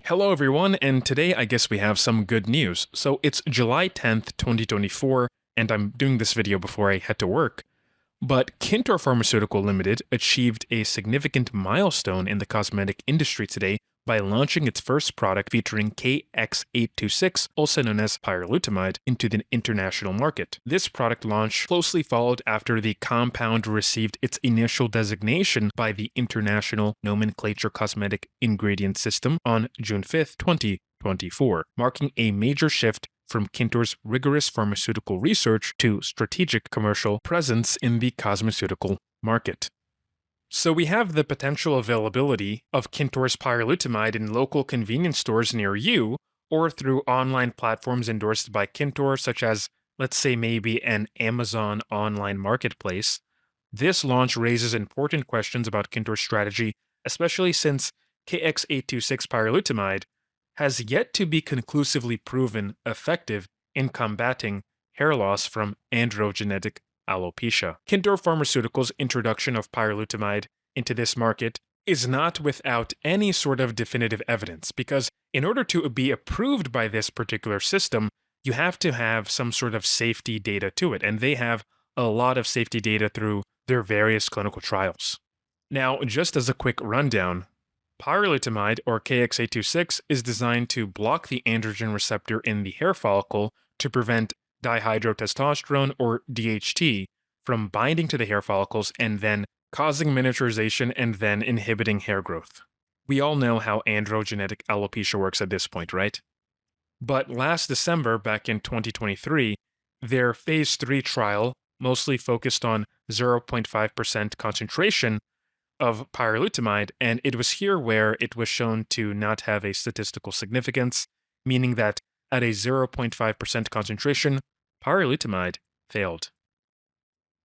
Hello, everyone, and today I guess we have some good news. So it's July 10th, 2024, and I'm doing this video before I head to work. But Kintor Pharmaceutical Limited achieved a significant milestone in the cosmetic industry today by launching its first product featuring KX826, also known as Pyrilutamide, into the international market. This product launch closely followed after the compound received its initial designation by the International Nomenclature Cosmetic Ingredient System on June 5th, 2024, marking a major shift from Kintor's rigorous pharmaceutical research to strategic commercial presence in the cosmeceutical market. So we have the potential availability of Kintor's Pyrilutamide in local convenience stores near you, or through online platforms endorsed by Kintor, such as, let's say, maybe an Amazon online marketplace. This launch raises important questions about Kintor's strategy, especially since KX826 Pyrilutamide has yet to be conclusively proven effective in combating hair loss from androgenetic alopecia. Kintor Pharmaceuticals' introduction of Pyrilutamide into this market is not without any sort of definitive evidence, because in order to be approved by this particular system, you have to have some sort of safety data to it, and they have a lot of safety data through their various clinical trials. Now, just as a quick rundown, Pyrilutamide, or KX826, is designed to block the androgen receptor in the hair follicle to prevent dihydrotestosterone, or DHT, from binding to the hair follicles and then causing miniaturization and then inhibiting hair growth. We all know how androgenetic alopecia works at this point, right? But last December, back in 2023, their phase 3 trial mostly focused on 0.5% concentration of Pyrilutamide, and it was here where it was shown to not have a statistical significance, meaning that at a 0.5% concentration, Pyrilutamide failed.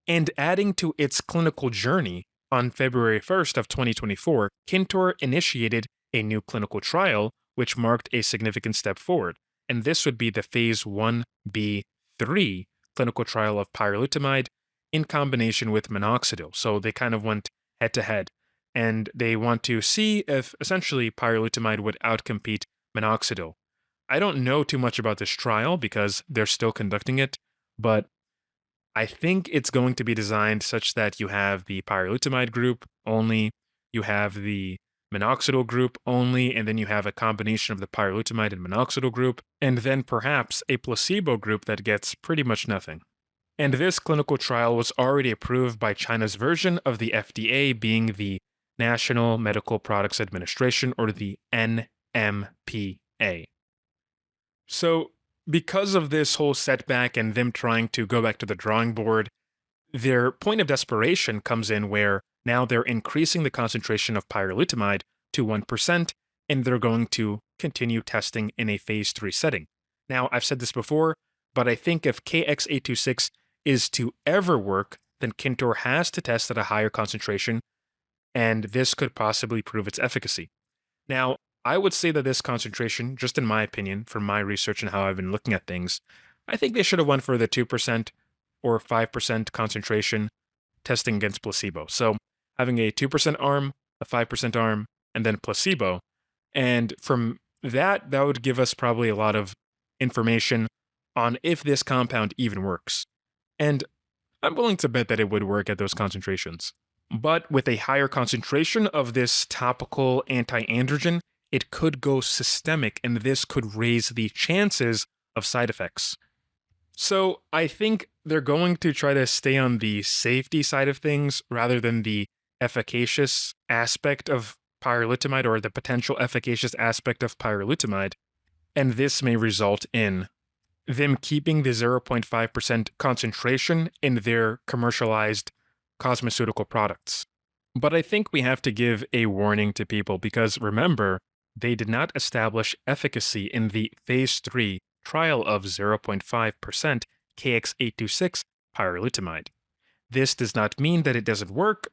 And adding to its clinical journey, on February 1st of 2024, Kintor initiated a new clinical trial, which marked a significant step forward, and this would be the phase 1b/3 clinical trial of Pyrilutamide in combination with minoxidil. So they kind of went head-to-head, and they want to see if essentially Pyrilutamide would outcompete minoxidil. I don't know too much about this trial because they're still conducting it, but I think it's going to be designed such that you have the Pyrilutamide group only, you have the minoxidil group only, and then you have a combination of the Pyrilutamide and minoxidil group, and then perhaps a placebo group that gets pretty much nothing. And this clinical trial was already approved by China's version of the FDA, being the National Medical Products Administration, or the NMPA. So, because of this whole setback and them trying to go back to the drawing board, their point of desperation comes in where now they're increasing the concentration of Pyrilutamide to 1%, and they're going to continue testing in a phase 3 setting. Now, I've said this before, but I think if KX826 is to ever work, then Kintor has to test at a higher concentration, and this could possibly prove its efficacy. Now, I would say that this concentration, just in my opinion, from my research and how I've been looking at things, I think they should have went for the 2% or 5% concentration testing against placebo. So having a 2% arm, a 5% arm, and then placebo. And from that would give us probably a lot of information on if this compound even works. And I'm willing to bet that it would work at those concentrations. But with a higher concentration of this topical anti-androgen, it could go systemic, and this could raise the chances of side effects. So I think they're going to try to stay on the safety side of things rather than the efficacious aspect of Pyrilutamide, or the potential efficacious aspect of Pyrilutamide, and this may result in them keeping the 0.5% concentration in their commercialized cosmeceutical products. But I think we have to give a warning to people because, remember, they did not establish efficacy in the phase 3 trial of 0.5% KX826 Pyrilutamide. This does not mean that it doesn't work.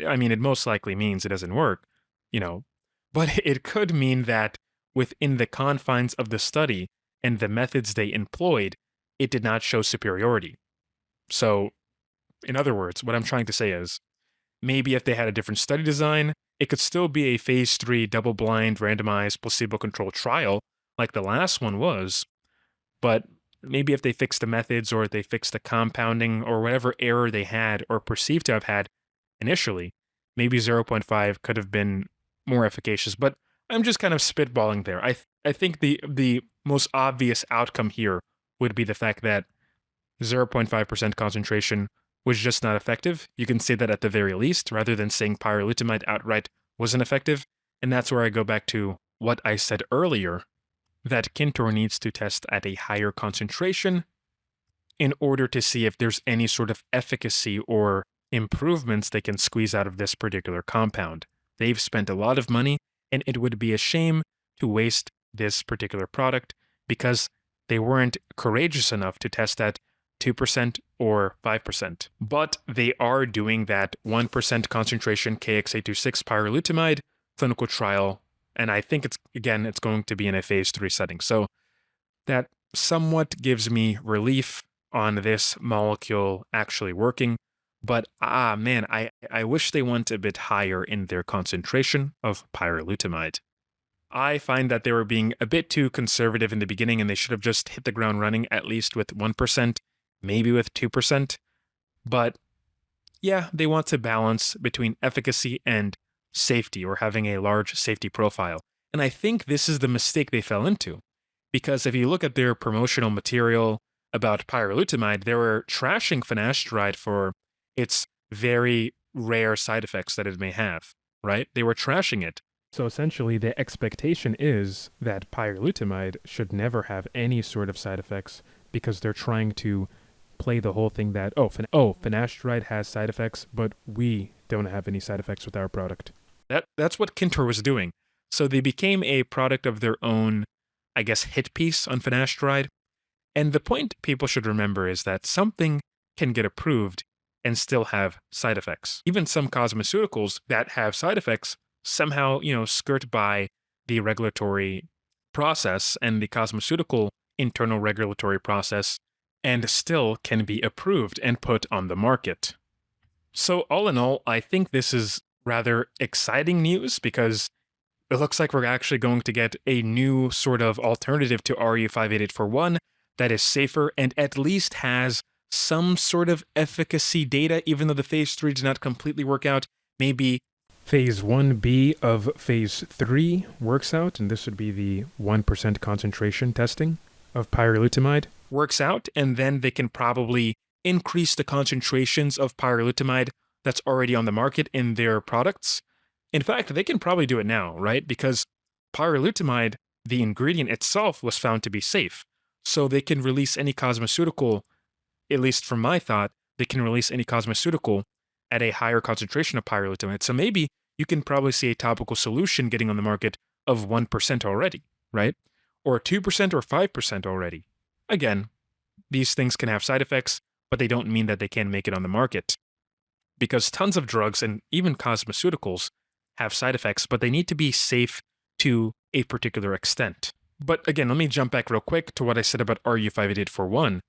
I mean, it most likely means it doesn't work, but it could mean that within the confines of the study and the methods they employed, it did not show superiority. So, in other words, what I'm trying to say is, maybe if they had a different study design, it could still be a phase 3 double-blind randomized placebo-controlled trial like the last one was, but maybe if they fix the methods or they fix the compounding or whatever error they had or perceived to have had initially, maybe zero point 0.5 could have been more efficacious. But I'm just kind of spitballing there. I think the most obvious outcome here would be the fact that 0.5% concentration was just not effective. You can say that at the very least, rather than saying pyrilutamide outright wasn't effective. And that's where I go back to what I said earlier, that Kintor needs to test at a higher concentration in order to see if there's any sort of efficacy or improvements they can squeeze out of this particular compound. They've spent a lot of money, and it would be a shame to waste this particular product because they weren't courageous enough to test at 2% or 5%. But they are doing that 1% concentration KX826 pyrilutamide clinical trial, and I think it's going to be in a phase 3 setting. So that somewhat gives me relief on this molecule actually working. But man, I wish they went a bit higher in their concentration of pyrilutamide. I find that they were being a bit too conservative in the beginning, and they should have just hit the ground running at least with 1%, maybe with 2%. But yeah, they want to balance between efficacy and safety, or having a large safety profile. And I think this is the mistake they fell into. Because if you look at their promotional material about pyrilutamide, they were trashing finasteride for its very rare side effects that it may have, right? They were trashing it. So essentially, the expectation is that pyrilutamide should never have any sort of side effects because they're trying to play the whole thing that, finasteride has side effects, but we don't have any side effects with our product. That's what Kintor was doing. So they became a product of their own, I guess, hit piece on finasteride. And the point people should remember is that something can get approved and still have side effects. Even some cosmeceuticals that have side effects somehow, skirt by the regulatory process and the cosmeceutical internal regulatory process and still can be approved and put on the market. So all in all, I think this is rather exciting news because it looks like we're actually going to get a new sort of alternative to RU58841 that is safer and at least has some sort of efficacy data, even though the phase 3 did not completely work out. Maybe phase 1B of phase 3 works out, and this would be the 1% concentration testing of pyrilutamide works out, and then they can probably increase the concentrations of pyrilutamide that's already on the market in their products. In fact, they can probably do it now, right? Because pyrilutamide, the ingredient itself, was found to be safe. So they can release any cosmeceutical, at least from my thought, they can release any cosmeceutical at a higher concentration of pyrilutamide. So maybe you can probably see a topical solution getting on the market of 1% already, right? Or 2% or 5% already. Again, these things can have side effects, but they don't mean that they can't make it on the market. Because tons of drugs and even cosmeceuticals have side effects, but they need to be safe to a particular extent. But again, let me jump back real quick to what I said about RU58841.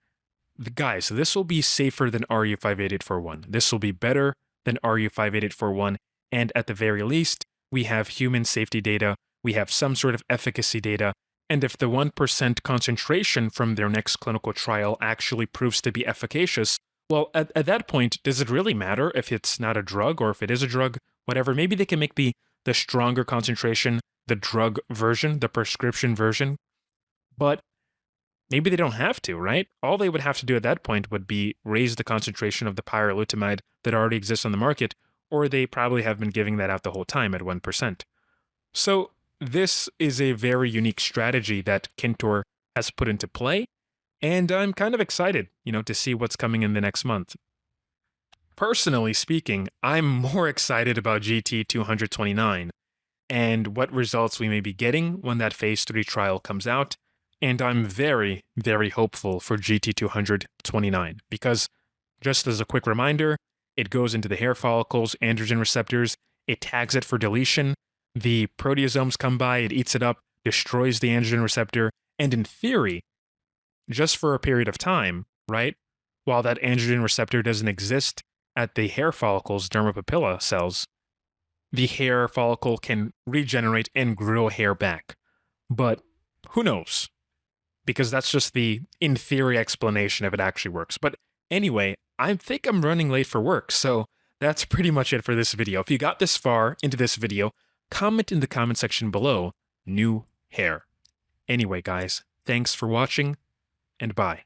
Guys, this will be safer than RU58841. This will be better than RU58841, and at the very least, we have human safety data, we have some sort of efficacy data, and if the 1% concentration from their next clinical trial actually proves to be efficacious, well, at that point, does it really matter if it's not a drug or if it is a drug? Whatever, maybe they can make the stronger concentration the drug version, the prescription version, but maybe they don't have to, right? All they would have to do at that point would be raise the concentration of the pyrilutamide that already exists on the market, or they probably have been giving that out the whole time at 1%. So this is a very unique strategy that Kintor has put into play, and I'm kind of excited, to see what's coming in the next month. Personally speaking, I'm more excited about GT229 and what results we may be getting when that phase 3 trial comes out, and I'm very, very hopeful for GT229 because, just as a quick reminder, it goes into the hair follicles, androgen receptors, it tags it for deletion, the proteasomes come by, it eats it up, destroys the androgen receptor, and in theory, just for a period of time, right, while that androgen receptor doesn't exist at the hair follicles, dermapapilla cells, the hair follicle can regenerate and grow hair back. But who knows? Because that's just the in theory explanation if it actually works. But anyway, I think I'm running late for work, so that's pretty much it for this video. If you got this far into this video, comment in the comment section below, new hair. Anyway, guys, thanks for watching, and bye.